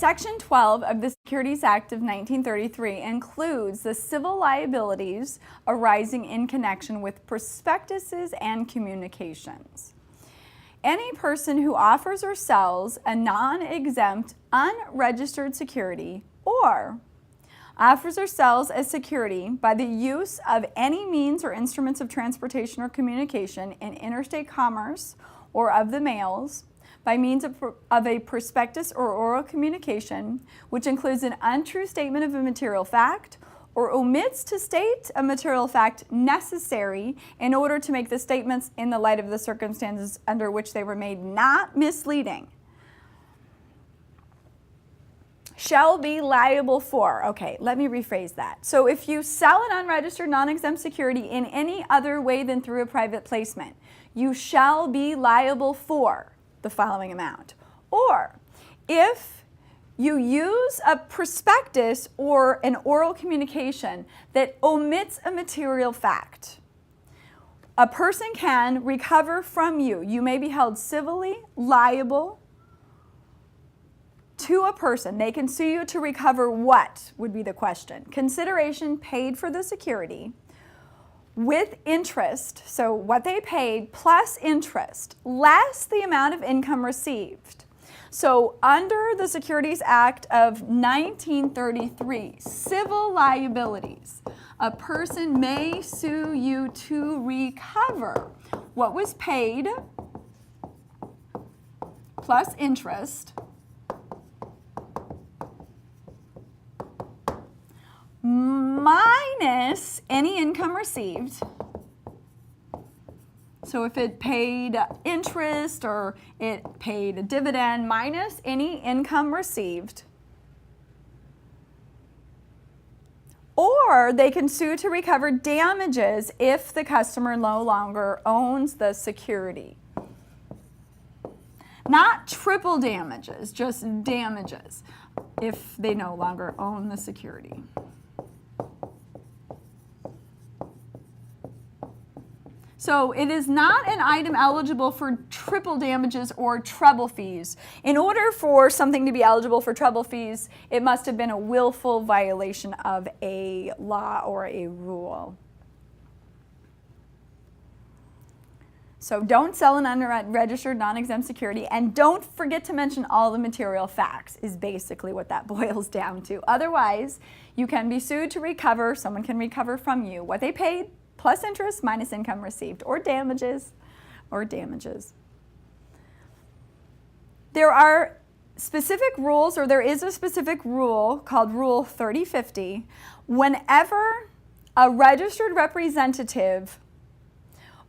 Section 12 of the Securities Act of 1933 includes the civil liabilities arising in connection with prospectuses and communications. Any person who offers or sells a non-exempt, unregistered security or offers or sells a security by the use of any means or instruments of transportation or communication in interstate commerce or of the mails, by means of a prospectus or oral communication, which includes an untrue statement of a material fact or omits to state a material fact necessary in order to make the statements in the light of the circumstances under which they were made not misleading, shall be liable for. Okay, let me rephrase that. So if you sell an unregistered, non-exempt security in any other way than through a private placement, you shall be liable for the following amount. Or if you use a prospectus or an oral communication that omits a material fact, a person can recover from you. You may be held civilly liable to a person. They can sue you to recover what, would be the question. Consideration paid for the security with interest, so what they paid plus interest, less the amount of income received. So under the Securities Act of 1933, civil liabilities, a person may sue you to recover what was paid plus interest minus any income received. So if it paid interest or it paid a dividend, minus any income received. Or they can sue to recover damages if the customer no longer owns the security. Not triple damages, just damages if they no longer own the security. So it is not an item eligible for triple damages or treble fees. In order for something to be eligible for treble fees, it must have been a willful violation of a law or a rule. So don't sell an unregistered, non-exempt security, and don't forget to mention all the material facts is basically what that boils down to. Otherwise, you can be sued to recover, someone can recover from you what they paid, plus interest minus income received, or damages. There are specific rules, or there is a specific rule called Rule 3050. Whenever a registered representative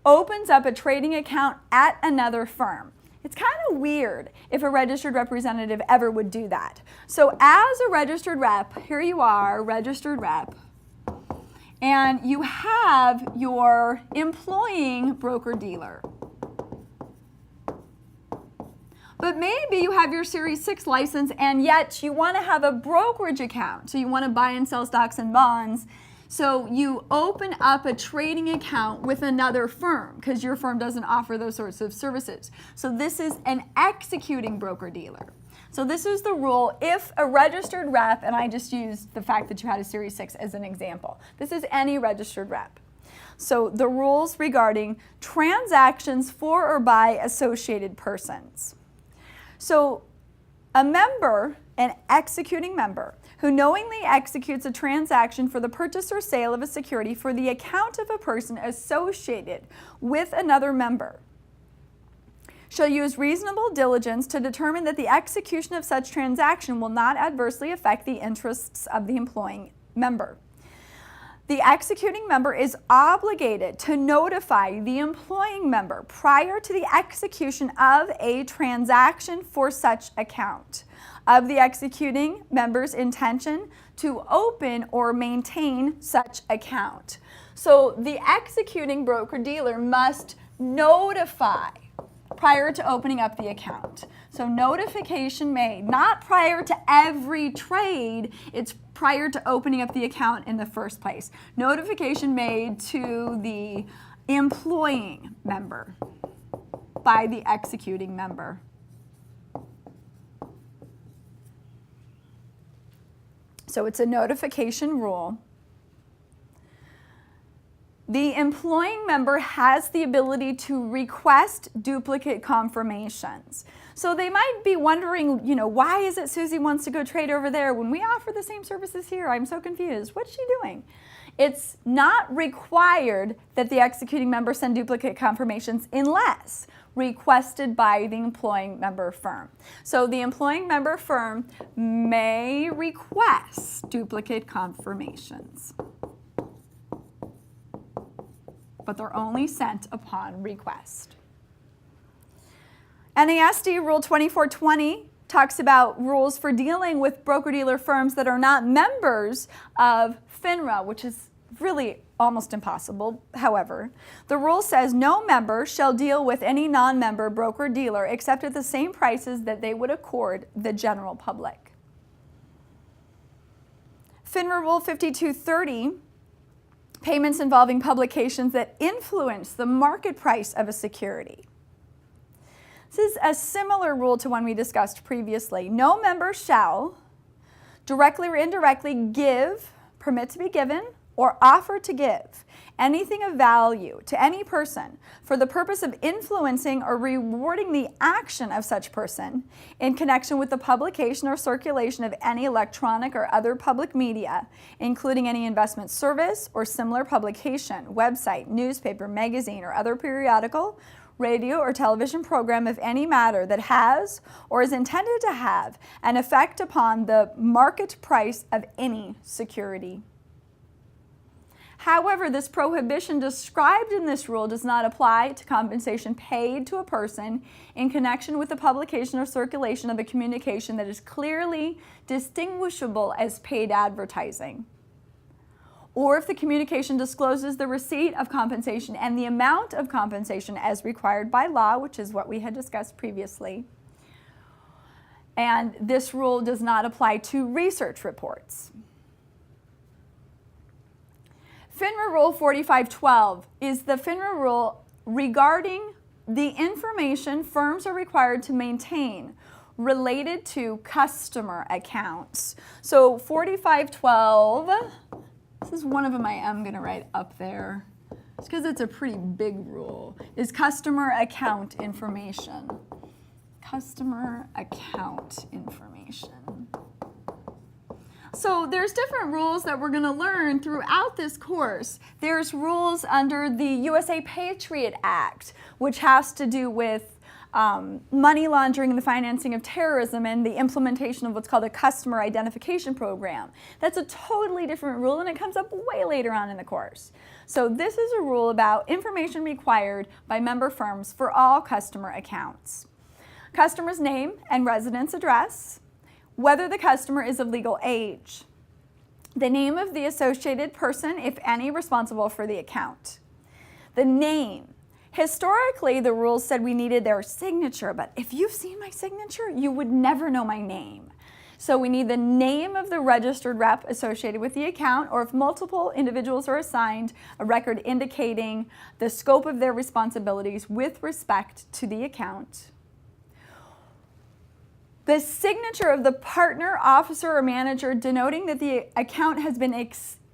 opens up a trading account at another firm, it's kind of weird if a registered representative ever would do that. So as a registered rep, here you are, registered rep, and you have your employing broker-dealer. But maybe you have your Series 6 license and yet you want to have a brokerage account. So you want to buy and sell stocks and bonds. So you open up a trading account with another firm because your firm doesn't offer those sorts of services. So this is an executing broker-dealer. So this is the rule if a registered rep, and I just used the fact that you had a Series 6 as an example. This is any registered rep. So the rules regarding transactions for or by associated persons. So a member, an executing member, who knowingly executes a transaction for the purchase or sale of a security for the account of a person associated with another member, shall use reasonable diligence to determine that the execution of such transaction will not adversely affect the interests of the employing member. The executing member is obligated to notify the employing member prior to the execution of a transaction for such account of the executing member's intention to open or maintain such account. So the executing broker-dealer must notify prior to opening up the account. So notification made, not prior to every trade, it's prior to opening up the account in the first place. Notification made to the employing member by the executing member. So it's a notification rule. The employing member has the ability to request duplicate confirmations. So they might be wondering, why is it Susie wants to go trade over there when we offer the same services here? I'm so confused. What's she doing? It's not required that the executing member send duplicate confirmations unless requested by the employing member firm. So the employing member firm may request duplicate confirmations, but they're only sent upon request. NASD Rule 2420 talks about rules for dealing with broker-dealer firms that are not members of FINRA, which is really almost impossible. However, the rule says no member shall deal with any non-member broker-dealer except at the same prices that they would accord the general public. FINRA Rule 5230, payments involving publications that influence the market price of a security. This is a similar rule to one we discussed previously. No member shall directly or indirectly give, permit to be given, or offer to give anything of value to any person for the purpose of influencing or rewarding the action of such person in connection with the publication or circulation of any electronic or other public media, including any investment service or similar publication, website, newspaper, magazine, or other periodical, radio, or television program of any matter that has or is intended to have an effect upon the market price of any security. However, this prohibition described in this rule does not apply to compensation paid to a person in connection with the publication or circulation of a communication that is clearly distinguishable as paid advertising, or if the communication discloses the receipt of compensation and the amount of compensation as required by law, which is what we had discussed previously. And this rule does not apply to research reports. FINRA Rule 4512 is the FINRA rule regarding the information firms are required to maintain related to customer accounts. So 4512, this is one of them I am going to write up there, just because it's a pretty big rule, is customer account information. Customer account information. So there's different rules that we're going to learn throughout this course. There's rules under the USA Patriot Act, which has to do with money laundering and the financing of terrorism and the implementation of what's called a customer identification program. That's a totally different rule, and it comes up way later on in the course. So this is a rule about information required by member firms for all customer accounts. Customer's name and residence address, whether the customer is of legal age, the name of the associated person, if any, responsible for the account, the name. Historically, the rules said we needed their signature, but if you've seen my signature, you would never know my name. So we need the name of the registered rep associated with the account, or if multiple individuals are assigned, a record indicating the scope of their responsibilities with respect to the account. The signature of the partner, officer, or manager denoting that the account has been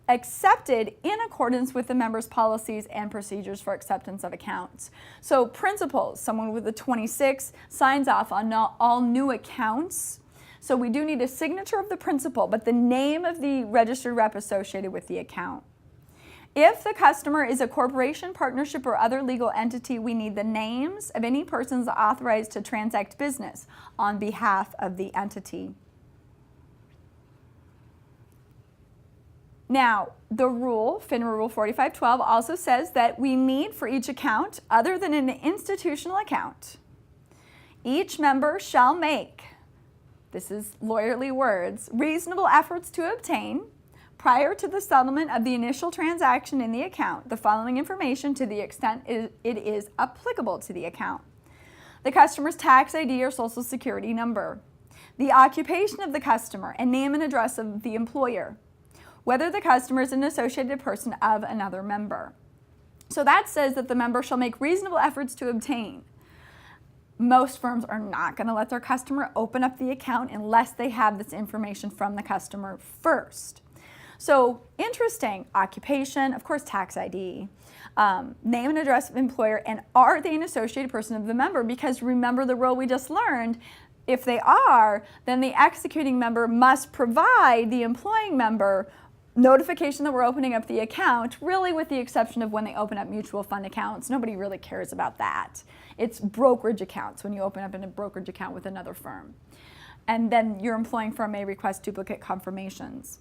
accepted in accordance with the member's policies and procedures for acceptance of accounts. So principals, someone with a 26 signs off on all new accounts. So we do need a signature of the principal, but the name of the registered rep associated with the account. If the customer is a corporation, partnership, or other legal entity, we need the names of any persons authorized to transact business on behalf of the entity. Now, the rule, FINRA Rule 4512, also says that we need for each account, other than an institutional account, each member shall make, this is lawyerly words, reasonable efforts to obtain, prior to the settlement of the initial transaction in the account, the following information to the extent it is applicable to the account: the customer's tax ID or social security number, the occupation of the customer and name and address of the employer, whether the customer is an associated person of another member. So that says that the member shall make reasonable efforts to obtain. Most firms are not going to let their customer open up the account unless they have this information from the customer first. So interesting, occupation, of course tax ID, name and address of employer, and are they an associated person of the member? Because remember the rule we just learned, if they are, then the executing member must provide the employing member notification that we're opening up the account, really with the exception of when they open up mutual fund accounts. Nobody really cares about that. It's brokerage accounts when you open up in a brokerage account with another firm. And then your employing firm may request duplicate confirmations.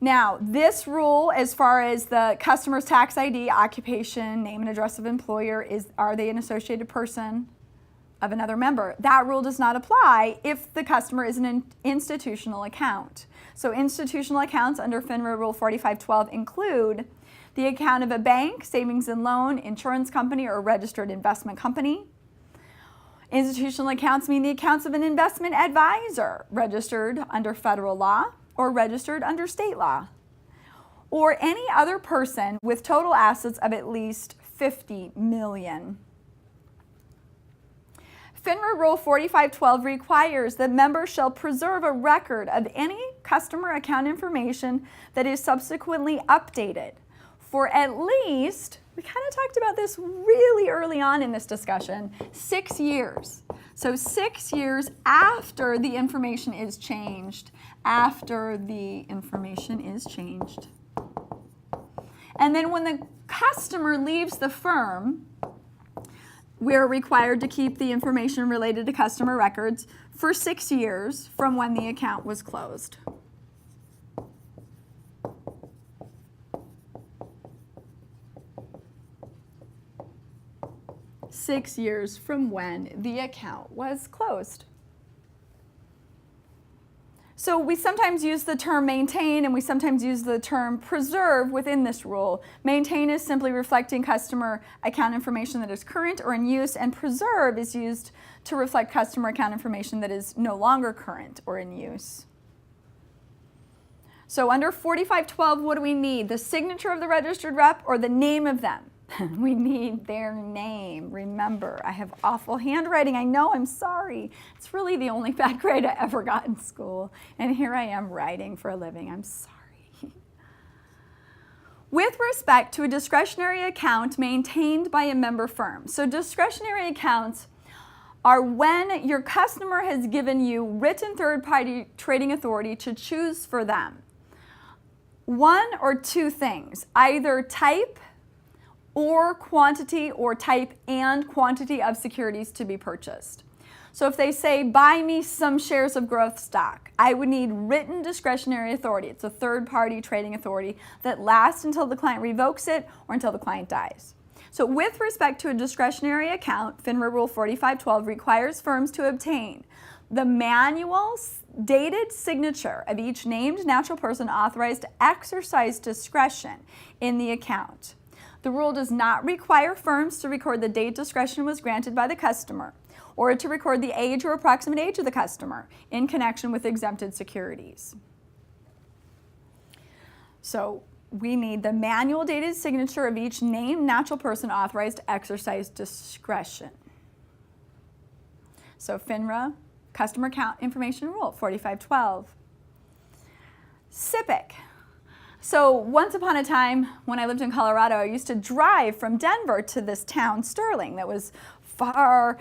Now, this rule, as far as the customer's tax ID, occupation, name and address of employer, are they an associated person of another member? That rule does not apply if the customer is an institutional account. So institutional accounts under FINRA Rule 4512 include the account of a bank, savings and loan, insurance company, or registered investment company. Institutional accounts mean the accounts of an investment advisor registered under federal law or registered under state law, or any other person with total assets of at least $50 million. FINRA Rule 4512 requires that members shall preserve a record of any customer account information that is subsequently updated for at least, we kind of talked about this really early on in this discussion, 6 years. So 6 years after the information is changed, And then when the customer leaves the firm, we're required to keep the information related to customer records for 6 years from when the account was closed. Six years from when the account was closed. So we sometimes use the term maintain and we sometimes use the term preserve within this rule. Maintain is simply reflecting customer account information that is current or in use, and preserve is used to reflect customer account information that is no longer current or in use. So under 4512, what do we need? The signature of the registered rep or the name of them? We need their name. Remember, I have awful handwriting. I know, I'm sorry. It's really the only bad grade I ever got in school. And here I am writing for a living. I'm sorry. With respect to a discretionary account maintained by a member firm. So discretionary accounts are when your customer has given you written third-party trading authority to choose for them one or two things, either type or quantity, or type and quantity of securities to be purchased. So if they say, buy me some shares of growth stock, I would need written discretionary authority. It's a third-party trading authority that lasts until the client revokes it or until the client dies. So with respect to a discretionary account, FINRA Rule 4512 requires firms to obtain the manual dated signature of each named natural person authorized to exercise discretion in the account. The rule does not require firms to record the date discretion was granted by the customer or to record the age or approximate age of the customer in connection with exempted securities. So we need the manual dated signature of each named natural person authorized to exercise discretion. So FINRA, Customer Account Information Rule 4512. SIPC. So once upon a time, when I lived in Colorado, I used to drive from Denver to this town, Sterling, that was far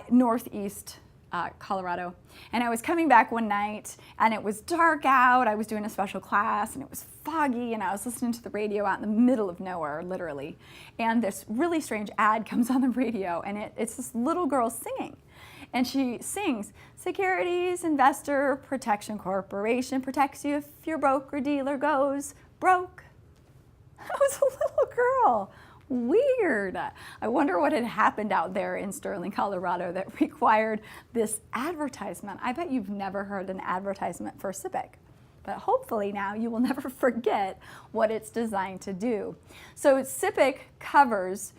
northeast Colorado. And I was coming back one night, and it was dark out. I was doing a special class, and it was foggy, and I was listening to the radio out in the middle of nowhere, literally. And this really strange ad comes on the radio, and it's this little girl singing. And she sings, Securities Investor Protection Corporation protects you if your broker-dealer goes broke. I was a little girl. Weird. I wonder what had happened out there in Sterling, Colorado that required this advertisement. I bet you've never heard an advertisement for SIPC, but hopefully now you will never forget what it's designed to do. So SIPC covers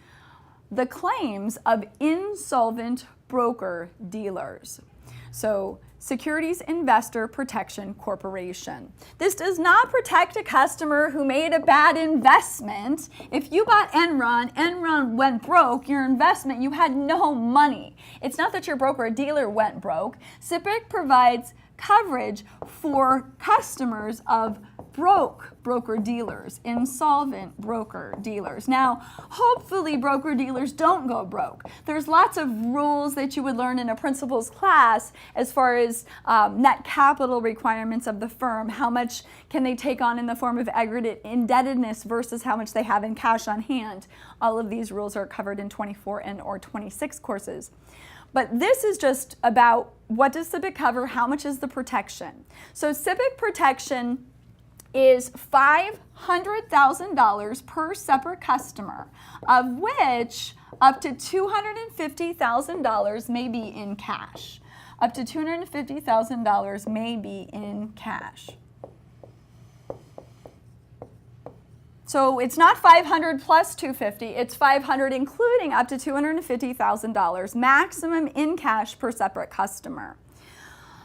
the claims of insolvent broker dealers. So Securities Investor Protection Corporation. This does not protect a customer who made a bad investment. If you bought Enron went broke, your investment, you had no money. It's not that your broker or dealer went broke. SIPC provides coverage for customers of broker-dealers, insolvent broker-dealers. Now, hopefully broker-dealers don't go broke. There's lots of rules that you would learn in a principles class as far as net capital requirements of the firm, how much can they take on in the form of aggregate indebtedness versus how much they have in cash on hand. All of these rules are covered in 24 and or 26 courses. But this is just about what does SIPC cover, how much is the protection. So SIPC protection is $500,000 per separate customer, of which up to $250,000 may be in cash. Up to $250,000 may be in cash. So it's not 500 plus 250, it's 500 including up to $250,000 maximum in cash per separate customer.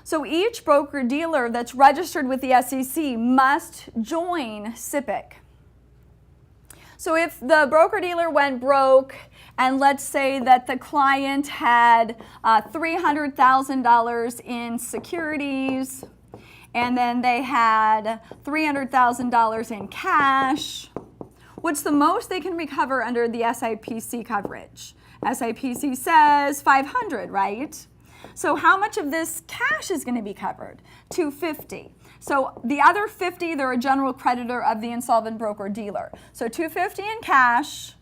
So each broker-dealer that's registered with the SEC must join SIPC. So if the broker-dealer went broke, and let's say that the client had $300,000 in securities, and then they had $300,000 in cash, what's the most they can recover under the SIPC coverage? SIPC says 500, right? So how much of this cash is going to be covered? 250. So the other 50, they're a general creditor of the insolvent broker-dealer. So 250 in cash,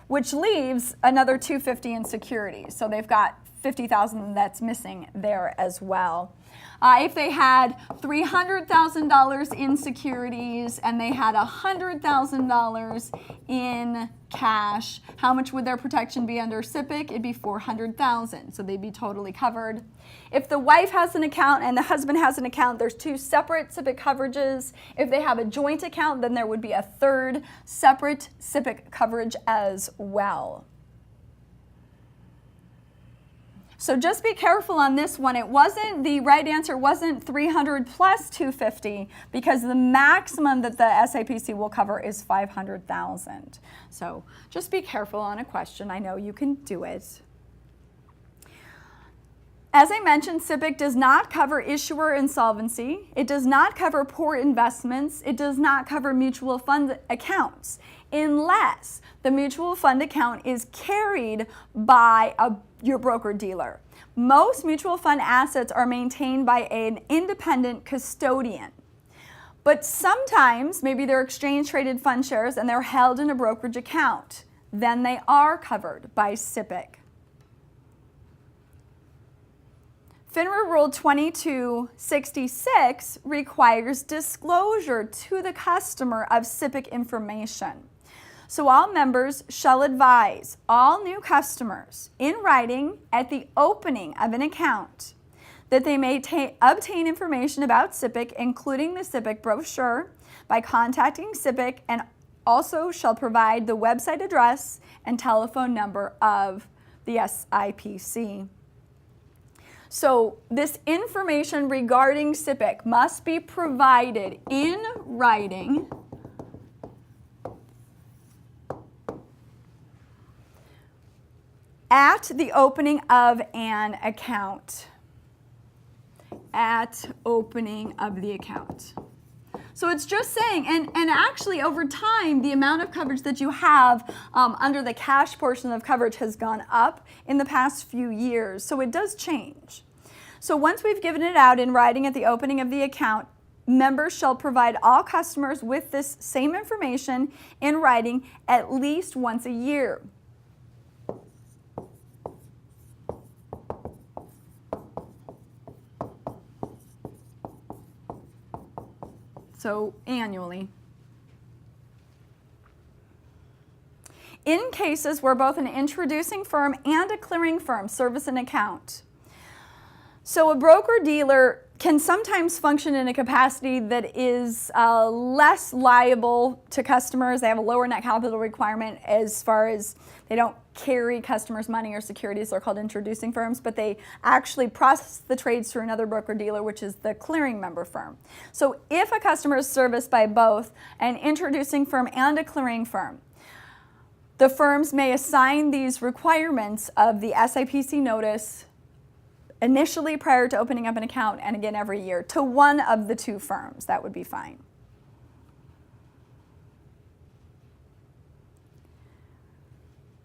which leaves another 250 in securities. So they've got 50,000 that's missing there as well. If they had $300,000 in securities and they had $100,000 in cash, how much would their protection be under SIPC? It'd be $400,000, so they'd be totally covered. If the wife has an account and the husband has an account, there's two separate SIPC coverages. If they have a joint account, then there would be a third separate SIPC coverage as well. So just be careful on this one. The right answer wasn't 300 plus 250 because the maximum that the SIPC will cover is 500,000. So just be careful on a question. I know you can do it. As I mentioned, SIPC does not cover issuer insolvency. It does not cover poor investments. It does not cover mutual fund accounts unless the mutual fund account is carried by your broker-dealer. Most mutual fund assets are maintained by an independent custodian. But sometimes, maybe they're exchange-traded fund shares and they're held in a brokerage account. Then they are covered by SIPC. FINRA Rule 2266 requires disclosure to the customer of SIPC information. So all members shall advise all new customers in writing at the opening of an account that they may obtain information about SIPC, including the SIPC brochure, by contacting SIPC, and also shall provide the website address and telephone number of the SIPC. So this information regarding SIPC must be provided in writing at the opening of an account. At opening of the account. So it's just saying, and actually over time, the amount of coverage that you have under the cash portion of coverage has gone up in the past few years. So it does change. So once we've given it out in writing at the opening of the account, members shall provide all customers with this same information in writing at least once a year. So annually. In cases where both an introducing firm and a clearing firm service an account. So a broker-dealer can sometimes function in a capacity that is less liable to customers. They have a lower net capital requirement as far as they don't carry customers' money or securities. They're called introducing firms, but they actually process the trades through another broker-dealer, which is the clearing member firm. So if a customer is serviced by both an introducing firm and a clearing firm, the firms may assign these requirements of the SIPC notice initially prior to opening up an account, and again every year, to one of the two firms. That would be fine.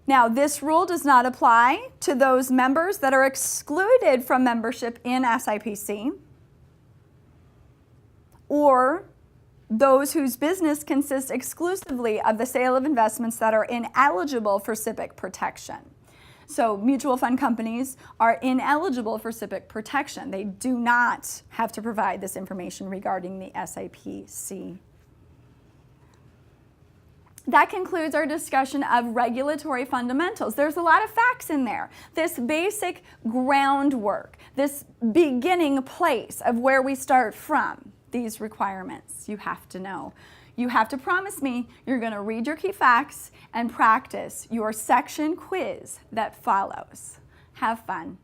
Now, this rule does not apply to those members that are excluded from membership in SIPC, or those whose business consists exclusively of the sale of investments that are ineligible for SIPC protection. So mutual fund companies are ineligible for SIPC protection. They do not have to provide this information regarding the SIPC. That concludes our discussion of regulatory fundamentals. There's a lot of facts in there. This basic groundwork, this beginning place of where we start from, these requirements you have to know. You have to promise me you're going to read your key facts and practice your section quiz that follows. Have fun.